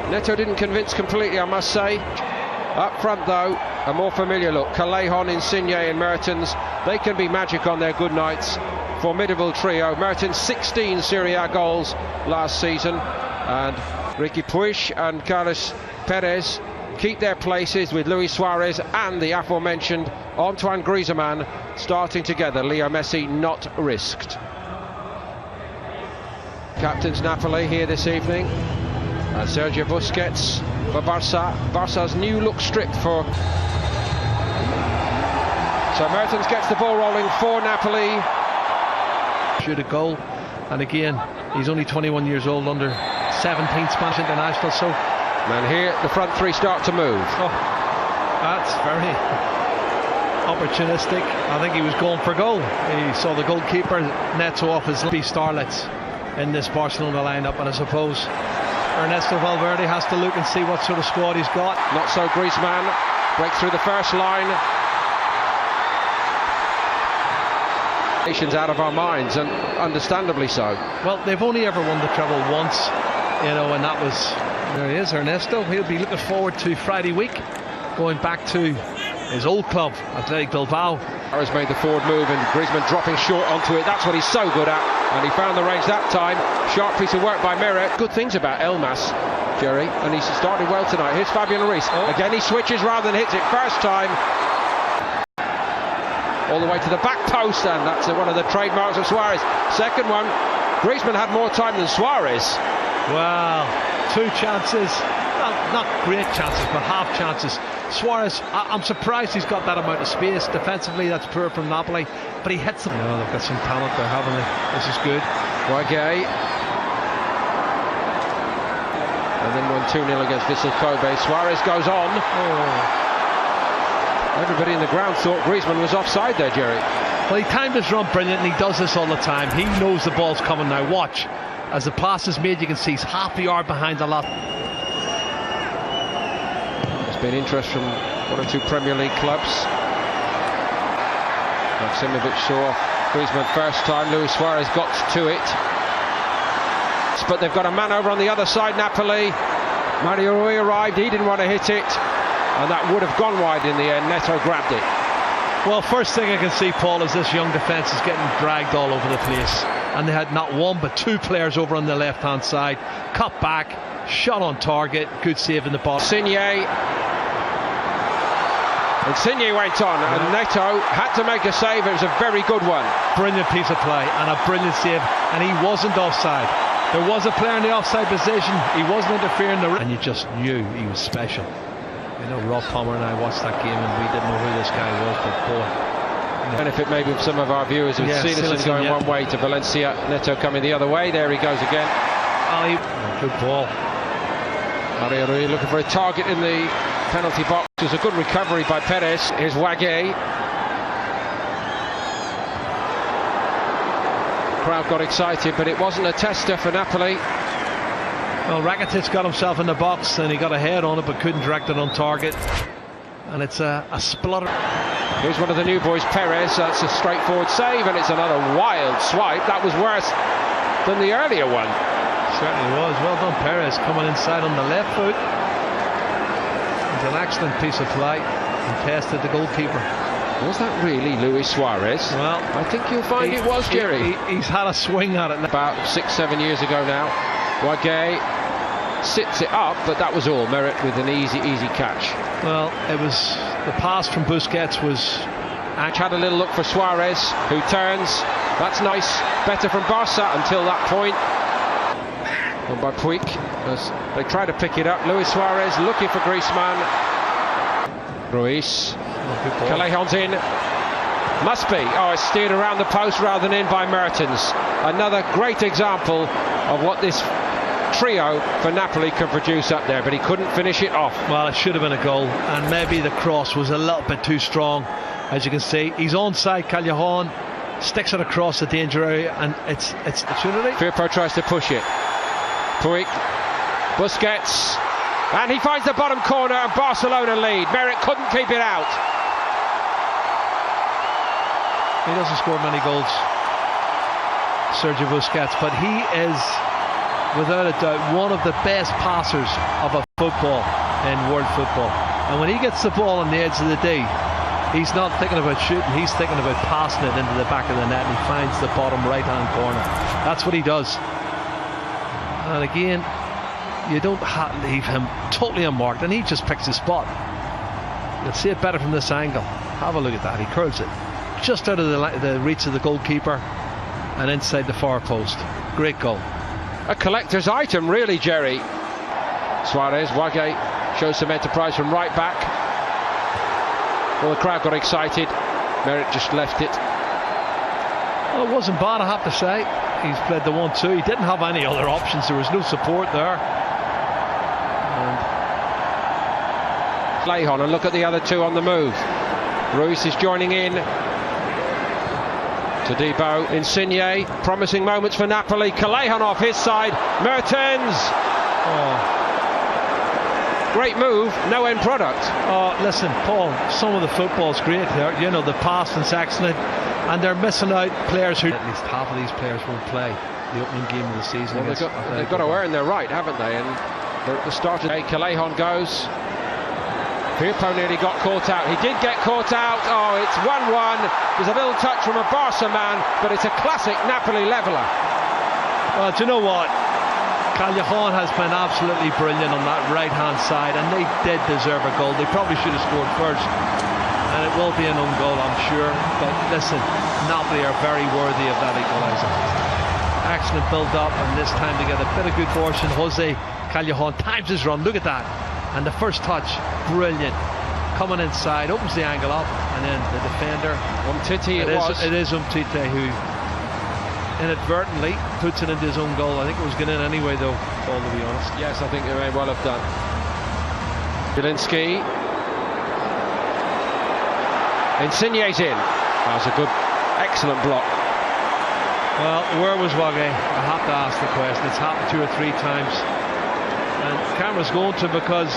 Neto didn't convince completely, I must say. Up front though, a more familiar look. Callejon, Insigne and Mertens, they can be magic on their good nights. Formidable trio. Mertens 16 Serie A goals last season, and Riqui Puig and Carlos Perez keep their places with Luis Suarez and the aforementioned Antoine Griezmann starting together. Leo Messi not risked. Captains Napoli here this evening, and Sergio Busquets for Barca. Barca's new look strip for... So Mertens gets the ball rolling for Napoli. Shoot a goal, and again he's only 21 years old, under 17 Spanish international, so... And here the front three start to move. Oh, that's very opportunistic. I think he was going for goal. He saw the goalkeeper Neto off his starlets in this Barcelona lineup, and I suppose Ernesto Valverde has to look and see what sort of squad he's got. Not so Griezmann, breaks through the first line. Nations out of our minds, and understandably so. Well, they've only ever won the treble once, you know, and that was... There he is, Ernesto. He'll be looking forward to Friday week, going back to his old club, Athletic Bilbao. Has made the forward move, and Griezmann dropping short onto it. That's what he's so good at, and he found the range that time. Sharp piece of work by Meret. Good things about Elmas, Jerry, and he's started well tonight. Here's Fabian Ruiz. Again, he switches rather than hits it first time. All the way to the back post, and that's one of the trademarks of Suarez. Second one, Griezmann had more time than Suarez. Wow, two chances, well, not great chances, but half chances. Suarez, I'm surprised he's got that amount of space. Defensively, that's poor from Napoli, but he hits them. Oh, they've got some talent there, haven't they? This is good. Wagay. And then won 2-0 against Vissel Kobe. Suarez goes on. Oh. Everybody in the ground thought Griezmann was offside there, Jerry. Well, he timed his run brilliant, and he does this all the time. He knows the ball's coming now. Watch. As the pass is made, you can see he's half a yard behind the lot. There's been interest from one or two Premier League clubs. Maximovic saw Griezmann first time. Luis Suarez got to it. But they've got a man over on the other side, Napoli. Mario Rui arrived, he didn't want to hit it, and that would have gone wide in the end. Neto grabbed it. Well, first thing I can see, Paul, is this young defence is getting dragged all over the place. And they had not one but two players over on the left-hand side. Cut back, shot on target, good save in the ball. Insigne went on, and Neto had to make a save. It was a very good one. Brilliant piece of play and a brilliant save, and he wasn't offside. There was a player in the offside position, he wasn't interfering, and you just knew he was special. You know, Rob Palmer and I watched that game, and we didn't know who this guy was, but boy. Benefit maybe of some of our viewers with Silas going one way to Valencia, Neto coming the other way. There he goes again. Good ball. Mario Rui looking for a target in the penalty box. It was a good recovery by Perez. Here's Wagay. Crowd got excited, but it wasn't a tester for Napoli. Well, Rakitic got himself in the box and he got a head on it, but couldn't direct it on target. And it's a splutter. Here's one of the new boys, Perez. That's a straightforward save, and it's another wild swipe. That was worse than the earlier one. Certainly was. Well done, Perez, coming inside on the left foot. It's an excellent piece of play, and tested the goalkeeper. Was that really Luis Suarez? Well, I think you'll find it was, Jerry. He's had a swing at it now. About 6-7 years ago now. Wagay sits it up, but that was all. Meret with an easy catch. Well, it was the pass from Busquets was... Had a little look for Suarez, who turns. That's nice. Better from Barca until that point. And by Puig, as they try to pick it up. Luis Suarez looking for Griezmann. Ruiz. Callejon's in. Must be. Oh, it's steered around the post rather than in by Mertens. Another great example of what this trio for Napoli can produce up there, but he couldn't finish it off. Well, it should have been a goal, and maybe the cross was a little bit too strong. As you can see, he's onside. Callejon sticks it across the danger area, and it's opportunity. Firpo tries to push it. Puig, Busquets, and he finds the bottom corner, and Barcelona lead. Meret couldn't keep it out. He doesn't score many goals, Sergio Busquets, but he is without a doubt, one of the best passers of a football in world football. And when he gets the ball on the edge of the D, he's not thinking about shooting, he's thinking about passing it into the back of the net, and he finds the bottom right hand corner. That's what he does. And again, you don't leave him totally unmarked, and he just picks his spot. You'll see it better from this angle. Have a look at that. He curls it just out of the reach of the goalkeeper and inside the far post. Great goal. A collector's item, really, Jerry. Suarez, Wage shows some enterprise from right back. Well, the crowd got excited. Merritt just left it. Well, it wasn't bad, I have to say. He's played the 1-2. He didn't have any other options. There was no support there. Callejon, and look at the other two on the move. Ruiz is joining in. Todibo, Insigne, promising moments for Napoli. Callejon off his side. Mertens. Great move, no end product. Oh, listen, Paul, some of the football's great there. You know, the passing's excellent, and they're missing out players who at least half of these players won't play the opening game of the season. Well, they've got to earn their right, haven't they? And they're at the start of the day. Callejon goes. Firpo nearly got caught out. He did get caught out. Oh, it's 1-1. There's a little touch from a Barca man, but it's a classic Napoli leveller. Well, do you know what? Callejon has been absolutely brilliant on that right-hand side, and they did deserve a goal. They probably should have scored first, and it will be an own goal, I'm sure. But listen, Napoli are very worthy of that equaliser. Excellent build-up, and this time they get a bit of good fortune. Jose Callejon times his run. Look at that. And the first touch, brilliant. Coming inside, opens the angle up, and then the defender. Umtiti It is Umtiti who inadvertently puts it into his own goal. I think it was going in anyway, though, Paul, to be honest. Yes, I think they may well have done. Zielinski. Insigne's in. That was a good, excellent block. Well, where was Wage? I have to ask the question. It's happened 2 or 3 times. And camera's going to, because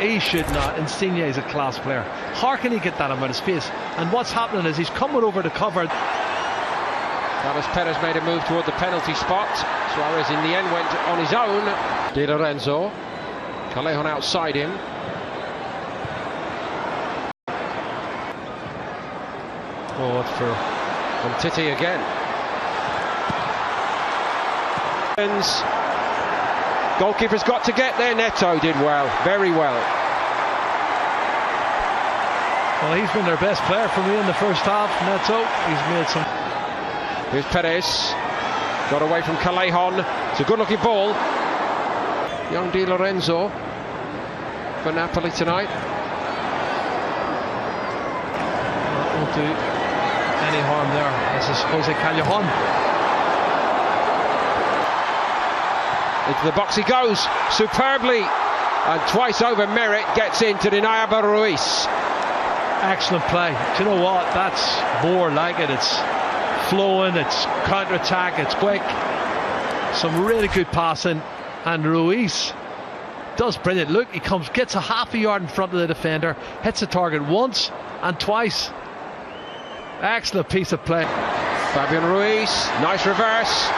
he should not. Insigne is a class player. How can he get that amount of space? And what's happening is he's coming over to cover. Carlos Perez made a move toward the penalty spot. Suarez in the end went on his own. Di Lorenzo. Callejon outside him. Oh, what's for Umtiti again. Goalkeeper's got to get there. Neto did well, very well. Well, he's been their best player for me in the first half. Neto, he's made some. Here's Perez, got away from Callejon. It's a good-looking ball. Young Di Lorenzo for Napoli tonight. That won't do any harm there. This is Jose Callejon. Into the box he goes, superbly, and twice over Merritt gets in to deny Abel Ruiz. Excellent play. Do you know what? That's more like it. It's flowing, it's counter-attack, it's quick. Some really good passing, and Ruiz does brilliant. Look, he gets a half a yard in front of the defender, hits the target once and twice. Excellent piece of play. Fabian Ruiz, nice reverse.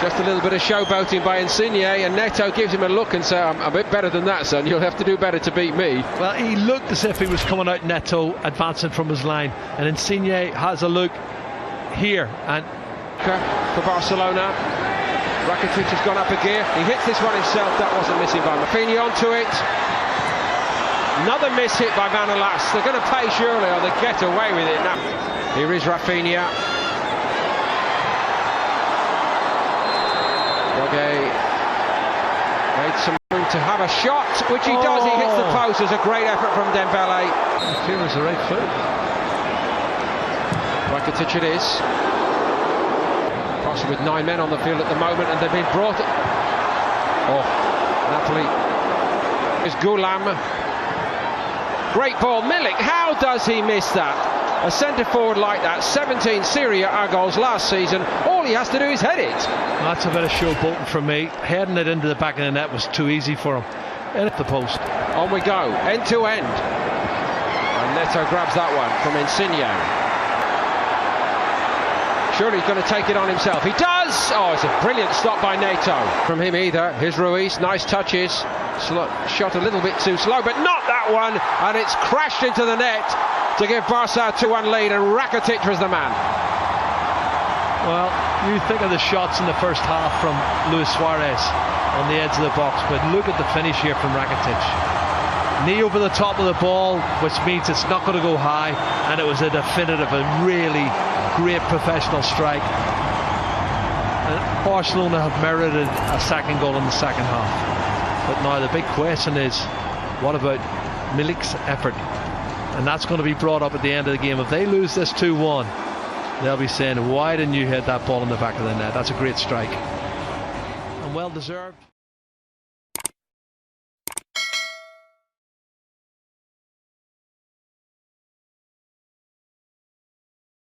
Just a little bit of showboating by Insigne, and Neto gives him a look and says, I'm a bit better than that, son. You'll have to do better to beat me. Well, he looked as if he was coming out Neto, advancing from his line, and Insigne has a look here. And for Barcelona, Rakitic has gone up a gear. He hits this one himself. That wasn't missing by Rafinha onto it. Another miss hit by Manolas. They're going to pay surely, or they get away with it now. Here is Rafinha. Made some room to have a shot, which he does. He hits the post. There's a great effort from Dembele. I feel it's the right foot. Rakitic it is. Barca with 9 men on the field at the moment, and they've been brought. Napoli is Gulam. Great ball, Milik. How does he miss that? A centre forward like that, 17 Serie A goals last season. All he has to do is head it. That's a bit of showboating from me. Heading it into the back of the net was too easy for him. In at the post. On we go, end to end. And Neto grabs that one from Insigne. Surely he's going to take it on himself. He does! Oh, it's a brilliant stop by Neto. From him either. Here's Ruiz. Nice touches. Shot a little bit too slow, but not that one. And it's crashed into the net to give Barca a 2-1 lead, and Rakitic was the man. Well, you think of the shots in the first half from Luis Suarez on the edge of the box, but look at the finish here from Rakitic. Knee over the top of the ball, which means it's not going to go high, and it was a definitive, a really great professional strike. And Barcelona have merited a second goal in the second half. But now the big question is, what about Milik's effort? And that's going to be brought up at the end of the game. If they lose this 2-1, they'll be saying, why didn't you hit that ball in the back of the net? That's a great strike, and well deserved.